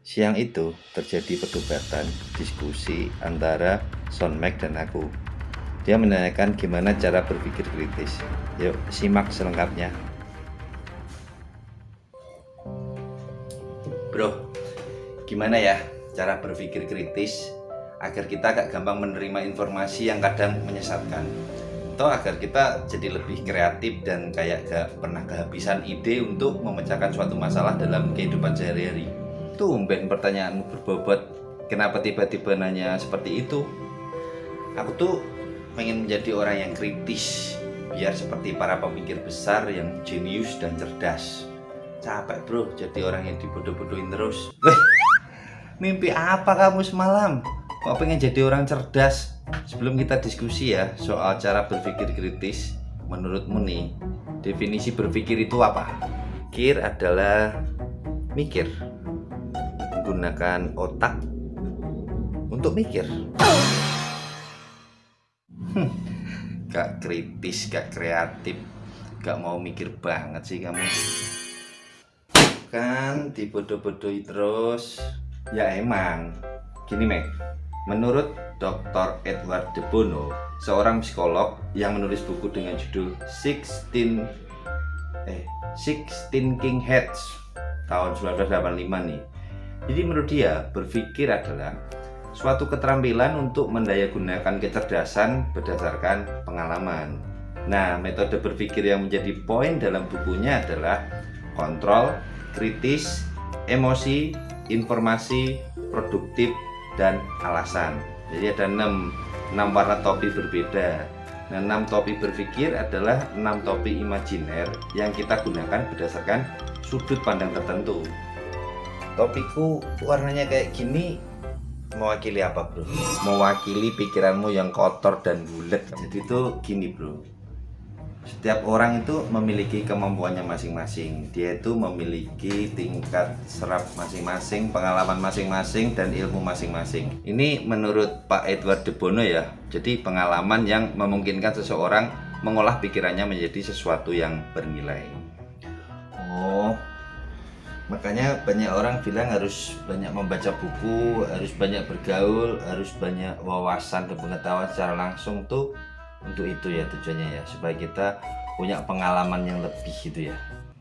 Siang itu terjadi perdebatan diskusi antara Son Mac dan aku. Dia menanyakan gimana cara berpikir kritis. Yuk simak selengkapnya. Bro, gimana ya cara berpikir kritis agar kita gak gampang menerima informasi yang kadang menyesatkan, atau agar kita jadi lebih kreatif dan kayak gak pernah kehabisan ide untuk memecahkan suatu masalah dalam kehidupan sehari-hari. Tumben pertanyaanmu berbobot. Kenapa tiba-tiba nanya seperti itu? Aku tuh pengen menjadi orang yang kritis, biar seperti para pemikir besar yang jenius dan cerdas. Capek bro jadi orang yang dibodoh-bodohin terus. Weh, mimpi apa kamu semalam? Kok pengen jadi orang cerdas? Sebelum kita diskusi ya soal cara berpikir kritis, menurutmu nih, definisi berpikir itu apa? Pikir adalah mikir, menggunakan otak untuk mikir. Gak kritis, gak kreatif, gak mau mikir banget sih kamu. Kan dibodoh-bodohi terus. Ya emang. Gini Meg, menurut Dr. Edward de Bono, seorang psikolog yang menulis buku dengan judul 16 King Heads tahun 1985 nih. Jadi menurut dia, berpikir adalah suatu keterampilan untuk mendayagunakan kecerdasan berdasarkan pengalaman. Nah, metode berpikir yang menjadi poin dalam bukunya adalah kontrol, kritis, emosi, informasi, produktif, dan alasan. Jadi ada 6 warna topi berbeda. Nah, 6 topi berpikir adalah 6 topi imajiner yang kita gunakan berdasarkan sudut pandang tertentu. Topiku warnanya kayak gini mewakili apa bro? Mewakili pikiranmu yang kotor dan bulat. Jadi itu gini bro, setiap orang itu memiliki kemampuannya masing-masing. Dia itu memiliki tingkat serap masing-masing, pengalaman masing-masing, dan ilmu masing-masing. Ini menurut Pak Edward de Bono ya. Jadi pengalaman yang memungkinkan seseorang mengolah pikirannya menjadi sesuatu yang bernilai. Oh, makanya banyak orang bilang harus banyak membaca buku, harus banyak bergaul, harus banyak wawasan dan pengetahuan secara langsung tuh untuk itu ya tujuannya ya, supaya kita punya pengalaman yang lebih gitu ya.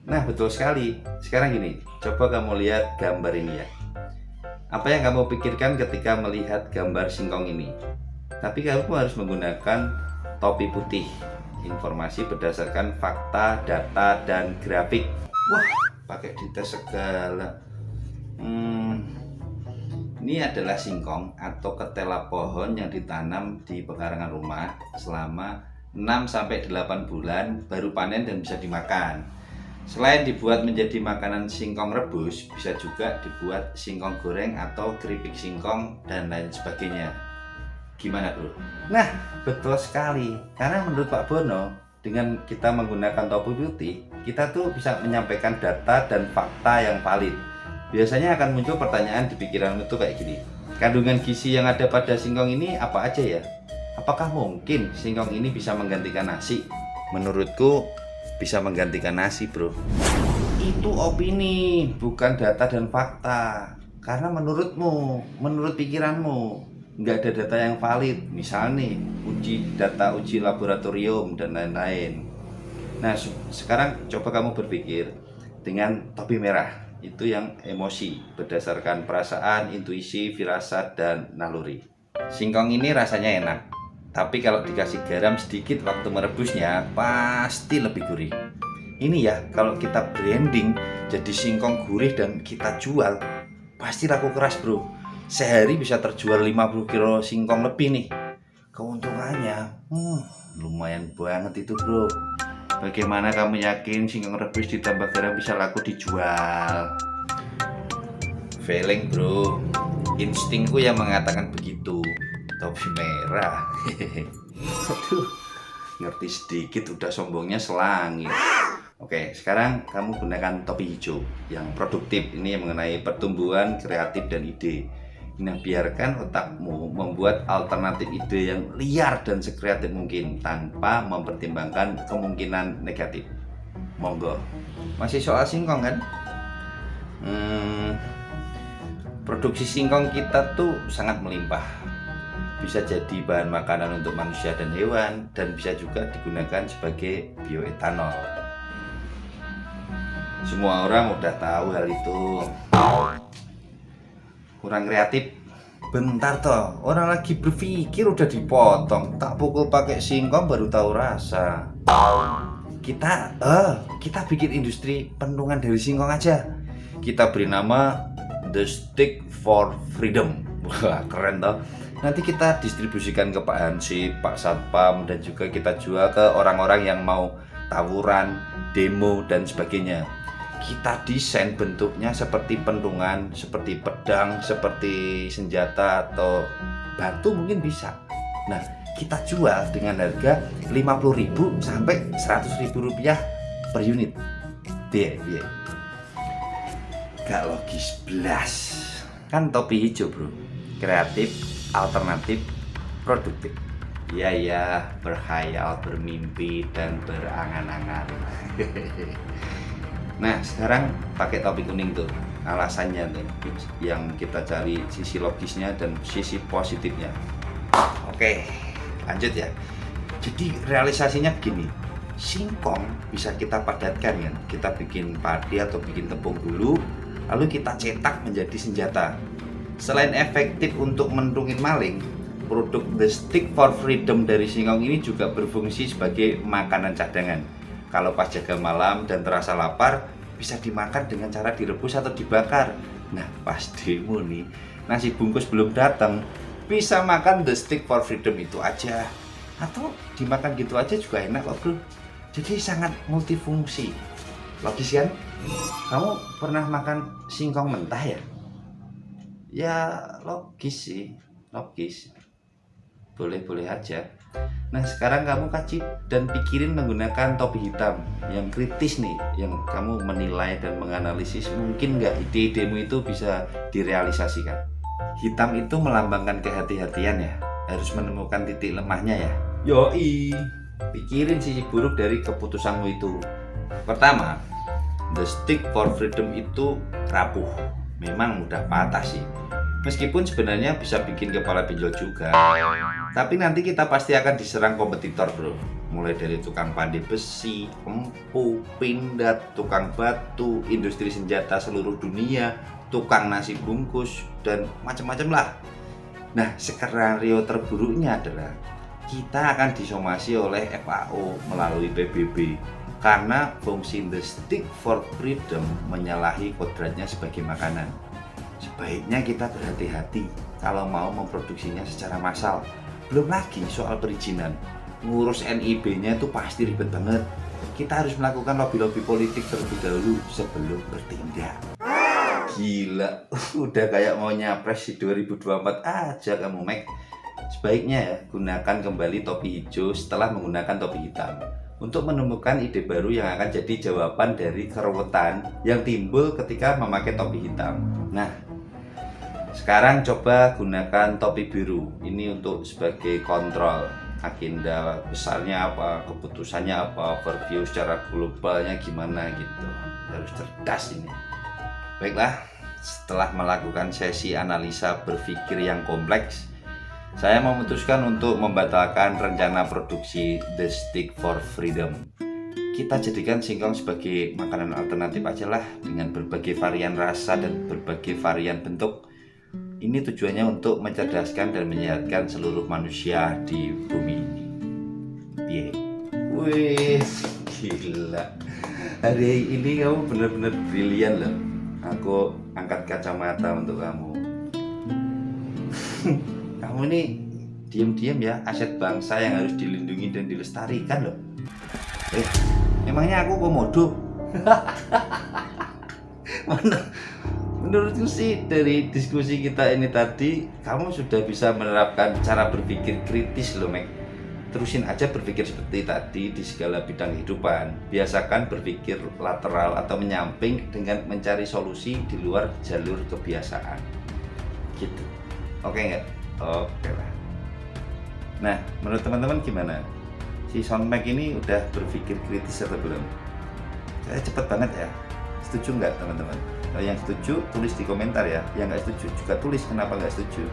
Nah betul sekali. Sekarang gini, coba kamu lihat gambar ini ya. Apa yang kamu pikirkan ketika melihat gambar singkong ini? Tapi kamu harus menggunakan topi putih. Informasi berdasarkan fakta, data, dan grafik. Wah, pakai dites segala. Ini adalah singkong atau ketela pohon yang ditanam di pekarangan rumah selama 6-8 bulan baru panen dan bisa dimakan. Selain dibuat menjadi makanan singkong rebus, bisa juga dibuat singkong goreng atau keripik singkong dan lain sebagainya. Gimana bro? Nah betul sekali, karena menurut Pak Bono, dengan kita menggunakan topi putih, kita tuh bisa menyampaikan data dan fakta yang valid. Biasanya akan muncul pertanyaan di pikiranmu tuh kayak gini. Kandungan gizi yang ada pada singkong ini apa aja ya? Apakah mungkin singkong ini bisa menggantikan nasi? Menurutku bisa menggantikan nasi bro. Itu opini, bukan data dan fakta. Karena menurutmu, menurut pikiranmu, nggak ada data yang valid. Misal nih, uji laboratorium dan lain-lain. Nah sekarang coba kamu berpikir dengan topi merah. Itu yang emosi, berdasarkan perasaan, intuisi, firasat, dan naluri. Singkong ini rasanya enak, tapi kalau dikasih garam sedikit waktu merebusnya pasti lebih gurih. Ini ya, kalau kita branding jadi singkong gurih dan kita jual, pasti laku keras bro. Sehari bisa terjual 50 kilo singkong lebih nih. Keuntungannya lumayan banget itu bro. Bagaimana kamu yakin singkong rebus ditambah garam bisa laku dijual? Feeling bro, instingku yang mengatakan begitu. Topi merah. Aduh, ngerti sedikit udah sombongnya selangit. Oke, sekarang kamu gunakan topi hijau yang produktif. Ini mengenai pertumbuhan, kreatif, dan ide. Nah, biarkan otakmu membuat alternatif ide yang liar dan sekreatif mungkin tanpa mempertimbangkan kemungkinan negatif. Monggo. Masih soal singkong kan? Produksi singkong kita tuh sangat melimpah. Bisa jadi bahan makanan untuk manusia dan hewan, dan bisa juga digunakan sebagai bioetanol. Semua orang udah tahu hal itu. Kurang kreatif. Bentar toh, orang lagi berpikir udah dipotong. Tak pukul pakai singkong baru tahu rasa. Kita bikin industri penungan dari singkong aja. Kita beri nama The Stick for Freedom. Wah, keren toh. Nanti kita distribusikan ke Pak Hansip, Pak Satpam, dan juga kita jual ke orang-orang yang mau tawuran, demo, dan sebagainya. Kita desain bentuknya seperti pentungan, seperti pedang, seperti senjata, atau batu mungkin bisa. Nah, kita jual dengan harga 50.000 sampai 100.000 rupiah per unit. Dia. Gak logis belas. Kan topi hijau bro, kreatif, alternatif, produktif. Iya, berhayal, bermimpi, dan berangan-angan. Nah, sekarang pakai topi kuning tuh. Alasannya tuh yang kita cari sisi logisnya dan sisi positifnya. Oke, lanjut ya. Jadi realisasinya begini. Singkong bisa kita padatkan kan. Kita bikin padi atau bikin tepung dulu, lalu kita cetak menjadi senjata. Selain efektif untuk menurunkan maling, produk The Stick for Freedom dari singkong ini juga berfungsi sebagai makanan cadangan. Kalau pas jaga malam dan terasa lapar, bisa dimakan dengan cara direbus atau dibakar. Nah, pas demo nih, nasi bungkus belum datang, bisa makan The Stick for Freedom itu aja. Atau dimakan gitu aja juga enak kok bro. Jadi sangat multifungsi. Logis kan? Kamu pernah makan singkong mentah ya? Ya logis sih, logis. Boleh-boleh aja. Nah, sekarang kamu kaji dan pikirin menggunakan topi hitam yang kritis nih, yang kamu menilai dan menganalisis mungkin nggak ide-idemu itu bisa direalisasikan. Hitam itu melambangkan kehati-hatian ya, harus menemukan titik lemahnya ya. Yoi, pikirin sisi buruk dari keputusanmu itu. Pertama, The Stick for Freedom itu rapuh, memang mudah patah sih. Meskipun sebenarnya bisa bikin kepala pinjol juga. Tapi nanti kita pasti akan diserang kompetitor bro. Mulai dari tukang pandai besi, empu, pindad, tukang batu, industri senjata seluruh dunia, tukang nasi bungkus, dan macam-macam lah. Nah, skenario terburuknya adalah kita akan disomasi oleh FAO melalui PBB. Karena fungsi The Stick for Freedom menyalahi kodratnya sebagai makanan. Sebaiknya kita berhati-hati kalau mau memproduksinya secara massal. Belum lagi soal perizinan, ngurus NIB-nya itu pasti ribet banget. Kita harus melakukan lobby-lobby politik terlebih dahulu sebelum bertindak. Gila, udah kayak mau nyapres di 2024 aja kamu Mac. Sebaiknya ya, gunakan kembali topi hijau setelah menggunakan topi hitam untuk menemukan ide baru yang akan jadi jawaban dari keruwetan yang timbul ketika memakai topi hitam. Nah, sekarang coba gunakan topi biru ini untuk sebagai kontrol agenda besarnya apa, keputusannya apa, overview secara globalnya gimana gitu. Harus cerdas ini. Baiklah, setelah melakukan sesi analisa berpikir yang kompleks, saya memutuskan untuk membatalkan rencana produksi The Stick for Freedom. Kita jadikan singkong sebagai makanan alternatif aja lah, dengan berbagai varian rasa dan berbagai varian bentuk. Ini tujuannya untuk mencerdaskan dan menyehatkan seluruh manusia di bumi ini. Yeah. Wih, gila. Hari ini kamu benar-benar brilian loh. Aku angkat kacamata untuk kamu. Kamu ini diam-diam ya, aset bangsa yang harus dilindungi dan dilestarikan loh. Emangnya aku komodo? Mana? Menurutku sih dari diskusi kita ini tadi, kamu sudah bisa menerapkan cara berpikir kritis loh, Mek. Terusin aja berpikir seperti tadi di segala bidang kehidupan. Biasakan berpikir lateral atau menyamping dengan mencari solusi di luar jalur kebiasaan. Gitu. Oke nggak? Oke lah. Nah, menurut teman-teman gimana? Si Soundmac ini udah berpikir kritis atau belum? Saya cepet banget ya. Setuju nggak teman-teman? Yang setuju tulis di komentar ya, yang nggak setuju juga tulis kenapa nggak setuju.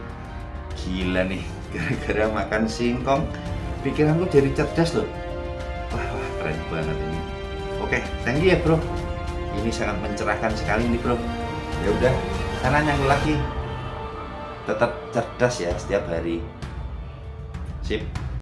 Gila nih, gara-gara makan singkong pikiranku jadi cerdas loh. Wah, keren banget ini. Oke, thank you ya bro, ini sangat mencerahkan sekali nih bro. Ya udah, sana nyangkul lagi, tetap cerdas ya setiap hari. Sip.